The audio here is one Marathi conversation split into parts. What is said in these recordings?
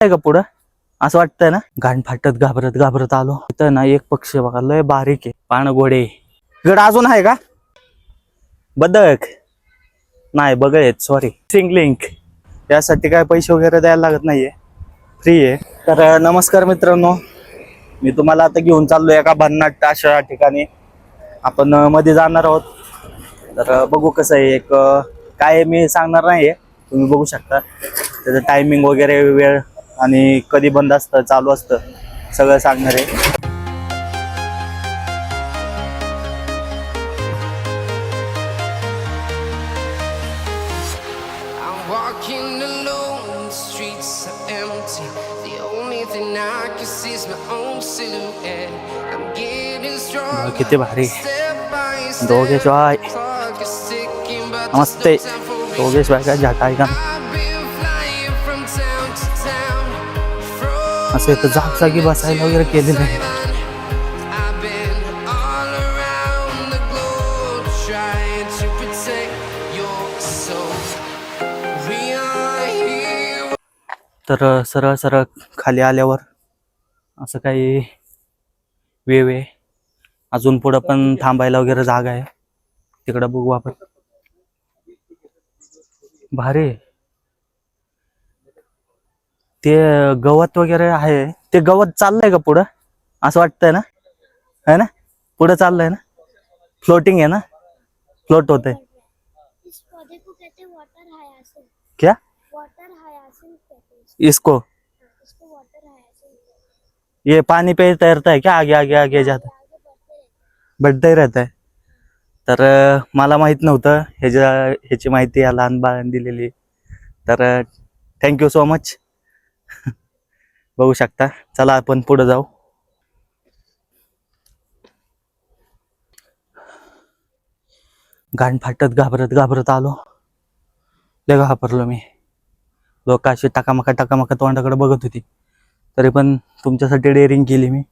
आहे का पुढं असं वाटतंय ना. घाण फाटत घाबरत घाबरत आलो. इथं ना एक पक्षी बघा लय बारीक आहे. पाणघोडे गड अजून आहे का. बदक नाही बघ सॉरी सिंगलिंक. त्यासाठी काय पैसे वगैरे द्यायला लागत नाहीये, फ्री आहे. तर नमस्कार मित्रांनो, मी तुम्हाला आता घेऊन चाललोय एका भन्नाट अशा ठिकाणी. आपण मध्ये जाणार आहोत. तर बघू कसं आहे. एक काय मी सांगणार नाहीये, तुम्ही बघू शकता. त्याचं टायमिंग वगैरे वेळ आणि कधी बंद असतं चालू असतं सगळं सांगणार आहे. किती भारी दोघेश बाय मस्त. दोघेश बाय काय झाटा आहे का असं इथं जागी बसायला वगैरे केलेलं आहे. तर सरळ सरळ खाली आल्यावर असं काही वेव आहे. अजून पुढं पण थांबायला वगैरे जागा आहे. तिकडं बघू आपण. भारी ते गवत वगैरे आहे. ते गवत चाललंय का पुढं असं वाटतंय ना, है ना. पुढं चाललंय ना, फ्लोटिंग आहे ना, फ्लोट होते. क्या इसको ये पानी पे तैरता है क्या, आगे आगे आगे जाता बढ़ता ही रहता है. तर मला माहित नव्हतं. ह्याची माहिती या लहान बाळांनी दिलेली. तर थँक्यू सो मच. बघू शकता. चला आपण पुढे जाऊ. घाण फाटत घाबरत घाबरत आलो. लय घाबरलो मी. लोक अशी टकामका तोंडाकडे बघत होती, तरी पण तुमच्यासाठी डेअरिंग केली मी.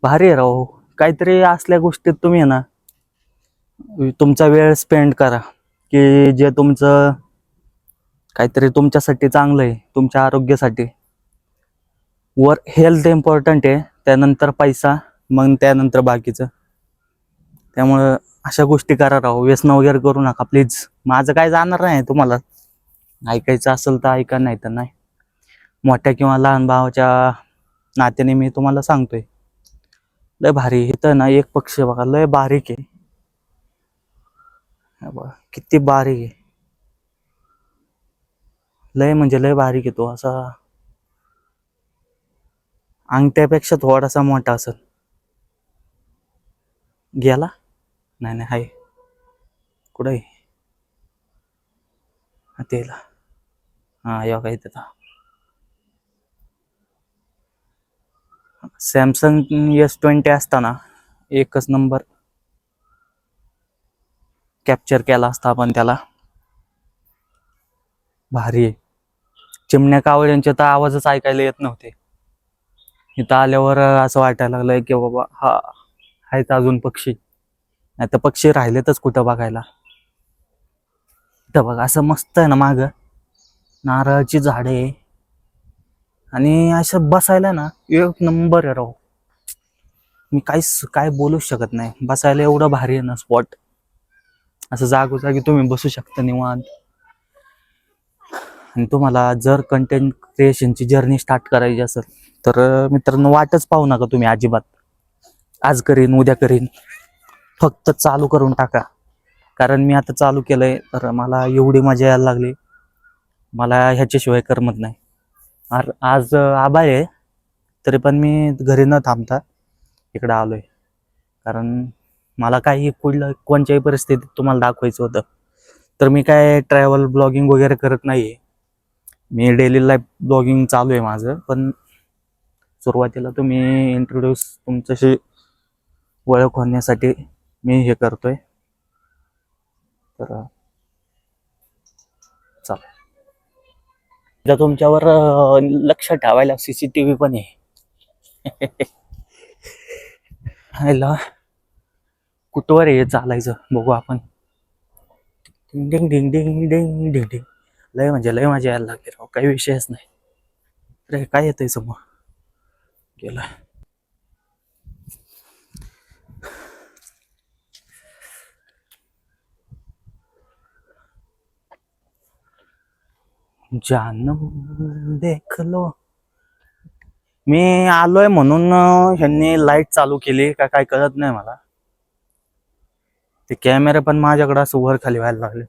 भारी आहे राव. काहीतरी असल्या गोष्टीत तुम्ही आहे ना तुमचा वेळ स्पेंड करा, की जे तुमचं काहीतरी तुमच्यासाठी चांगलं आहे, तुमच्या आरोग्यासाठी. वर हेल्थ इम्पॉर्टंट आहे, त्यानंतर पैसा, मग त्यानंतर बाकीचं. त्यामुळं अशा गोष्टी करा राव. व्यसन वगैरे करू नका प्लीज. माझं काय जाणार नाही. तुम्हाला ऐकायचं असेल तर ऐका, नाही तर नाही. मोठ्या किंवा लहान भावाच्या नात्याने मी तुम्हाला सांगतोय. लय भारी. इथं ना एक पक्षी बघा लय बारीक आहे. बघा किती बारीक आहे. लय म्हणजे लय बारीक आहे. तो असा अंगठ्यापेक्षा थोडासा मोठा असेल. गेला नाही नाही हाय कुठे तेला. हा या काही त्याचा सॅमसंग S20 असताना एकच नंबर कॅप्चर केला असता आपण त्याला. भारी आहे. चिमण्या कावळ्यांचे तर आवाजच ऐकायला येत नव्हते. इथं आल्यावर असं वाटायला लागलंय की बाबा हा आहेत अजून पक्षी. नाही तर पक्षी राहिलेतच कुठं बघायला. इथं बघा असं मस्त आहे ना, माग नारळाची झाडे आणि असं बसायला ना एक नंबर आहे राव. मी काय बोलूच शकत नाही. बसायला एवढं भारी आहे ना स्पॉट. असं जागोजागी तुम्ही बसू शकता निवांत. आणि तुम्हाला जर कंटेंट क्रिएशनची जर्नी स्टार्ट करायची असेल तर मित्रांनो वाटच पाहू नका तुम्ही अजिबात. आज करीन उद्या करीन, फक्त चालू करून टाका. कारण मी आता चालू केलंय तर मला एवढी मजा यायला लागली, मला ह्याच्याशिवाय करमत नाही. आज आभाळ आहे तरी पण मी घरी न थांबता इकडं आलोय. कारण मला काही पुढलं कोणत्याही परिस्थितीत तुम्हाला दाखवायचं होतं. तर मी काय ट्रॅव्हल ब्लॉगिंग वगैरे करत नाहीये. मी डेली लाईफ ब्लॉगिंग चालू आहे माझं. पण सुरुवातीला तुम्ही इंट्रोड्यूस तुमच्याशी ओळख होण्यासाठी मी हे करतोय. तर चला. जर तुमच्यावर लक्ष ठेवायला CCTV पण आहे. ह्याला कुठवर हे चालायचं बघू आपण. डिंग डिंग डिंग डिंग डिंग डिंग. लय म्हणजे लय मजा यायला लागली राव, काही विषयच नाही. अरे काय येतंय समोर गेला. जानू देख लो. मी आलोय म्हणून ह्यांनी लाईट चालू केली का काय कळत नाही मला. ते कॅमेरा पण माझ्याकडे असं वर खाली व्हायला लागले.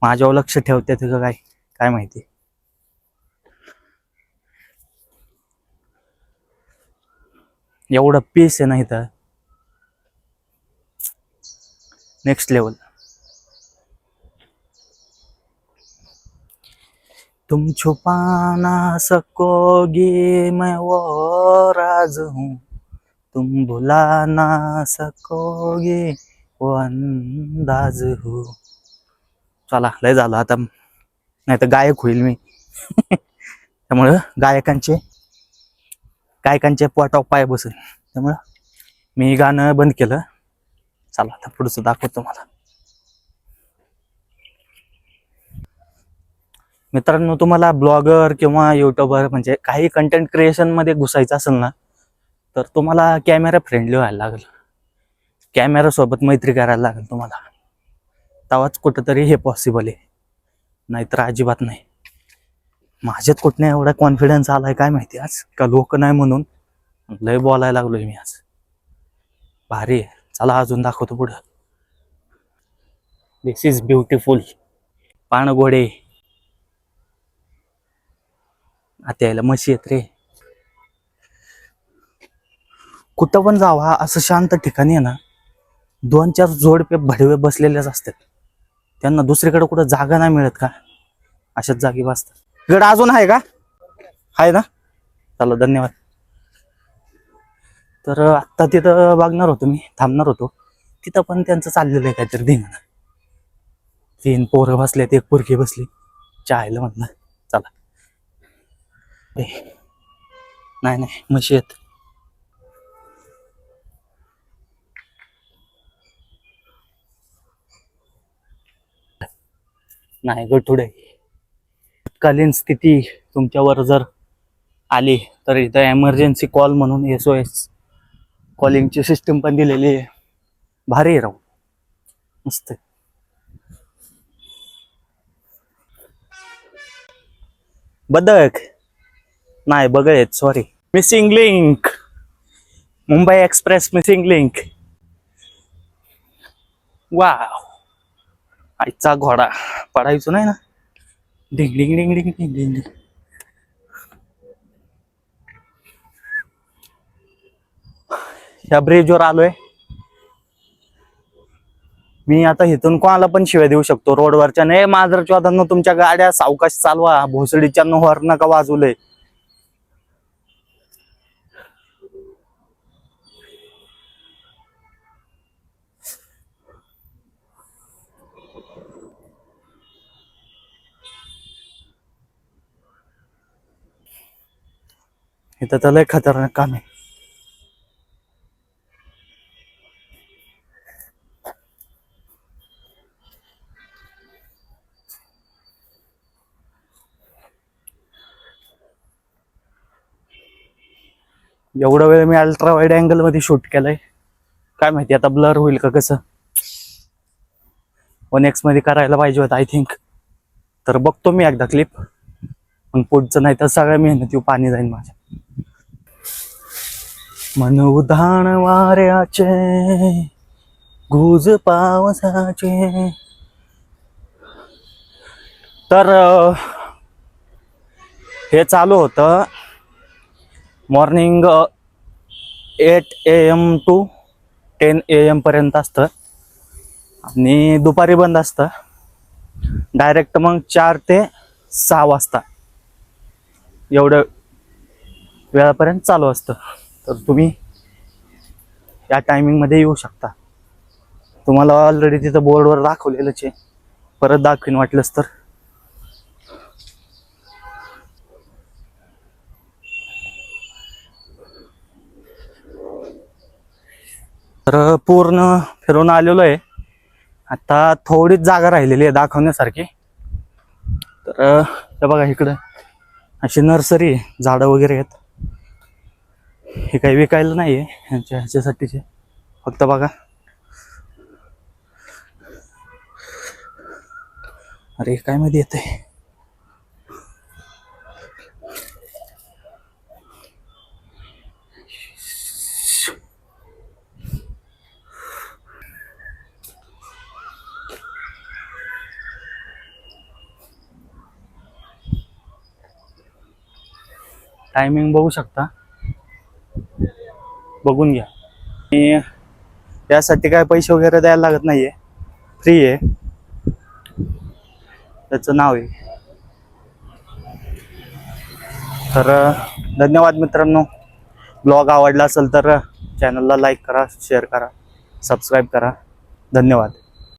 माझ्यावर लक्ष ठेवते का काय काय माहिती. एवढं पीस आहे ना इथं, नेक्स्ट लेवल. तुम छुपा ना सकोगी मैं वो राज हूँ, तुम भुला ना सकोगे वो अंदाज हूँ. चला लय झालं आता, नाही तर गायक होईल मी. त्यामुळं गायकांचे पोटावर पाय बसेल. त्यामुळं मी गाणं बंद केलं. चला आता पुढचं दाखवतो मला. मित्रांनो, तुम्हाला ब्लॉगर किंवा युट्यूबर म्हणजे काही कंटेंट क्रिएशन मध्ये घुसायचं असेल ना, तर तुम्हाला कॅमेरा फ्रेंडली व्हायला लागेल. कॅमेरा सोबत मैत्री करायला लागेल तुम्हाला. तेव्हाच कुठंतरी हे पॉसिबल आहे, नाहीतर अजिबात नाही. माझ्यात कुठं एवढा कॉन्फिडन्स आलाय काय माहिती आज, का लोक नाही म्हणून लय बोलायला लागलोय मी आज. भारी आहे. चला अजून दाखवतो पुढं. दिस इज ब्युटिफुल. पाणघोडे आता यायला म्हशी येत रे. कुठं पण जावा असं शांत ठिकाणी आहे ना, 2-4 जोडपे भडवे बसलेलेच असतात. त्यांना दुसरीकडे कुठं जागा नाही मिळत का, अशाच जागी बसतात. गड अजून आहे का? आहे ना. चला धन्यवाद. तर आत्ता तिथं बघणार होतो मी, थांबणार होतो तिथं, पण त्यांचं चाललेलं आहे काहीतरी धिंगाणं. 3 पोरं बसलेत, 1 पोरगी बसली. चायला म्हणलं चला. नाही नाही म्हशी आहेत. नाही गठुडे. तत्कालीन स्थिती तुमच्यावर जर आली तर इथं एमर्जन्सी कॉल म्हणून SOS कॉलिंगची सिस्टीम पण दिलेली आहे. भारी राहू मस्त. बदक नाही बघत, sorry. Missing link, Mumbai express missing link. Wow, आईचा घोडा पडायचो नाही ना. डिंग डिंग डिंग डिंग डिंग डिंग. ह्या ब्रिजवर आलोय मी. आता इथून कोणाला पण शिवाय देऊ शकतो रोडवरच्या. नाही माजर चौदांना तुमच्या गाड्या सावकाश चालवा, भोसडीच्या हॉर्न नका वाजवलंय. इथं तर लय खतरनाक काम आहे. एवढा वेळ मी अल्ट्रा वाईड अँगल मध्ये शूट केलंय, काय माहिती आता ब्लर होईल का कसं. 1x मध्ये करायला पाहिजे होतं आय थिंक. तर बघतो मी एकदा क्लिप, मग पुढचं नाही तर सगळ्या मेहनती पाणी जाईल माझ्या. मन उधाण वाऱ्याचे, गुज पावसाचे. तर हे चालू होतं मॉर्निंग 8 AM टू 10 AM पर्यंत असतं, आणि दुपारी बंद असतं. डायरेक्ट मग 4 ते 6 वाजता एवढं वेळापर्यंत चालू असतं. तर तुम्ही या टायमिंग मध्ये येऊ शकता. तुम्हाला ऑलरेडी तिथं बोर्डवर दाखवलेलंच आहे, परत दाखवीन वाटलंच तर. तर पूर्ण फिरून आलेलो आहे. आता थोडीच जागा राहिलेली आहे दाखवण्यासारखी, तर हे बघा इकडं अशी नर्सरी आहे, झाडं वगैरे आहेत. हे काही विकायला नाही आहे, ह्याच्यासाठीचे फक्त बघा. अरे काय मध्ये येते. टायमिंग बघू शकता, बघून घ्या. आणि यासाठी काय पैसे वगैरे द्यायला लागत नाहीये, फ्री आहे. त्याचं नाव आहे. तर धन्यवाद मित्रांनो. ब्लॉग आवडला असेल तर चॅनलला लाईक करा, शेअर करा, सबस्क्राईब करा. धन्यवाद.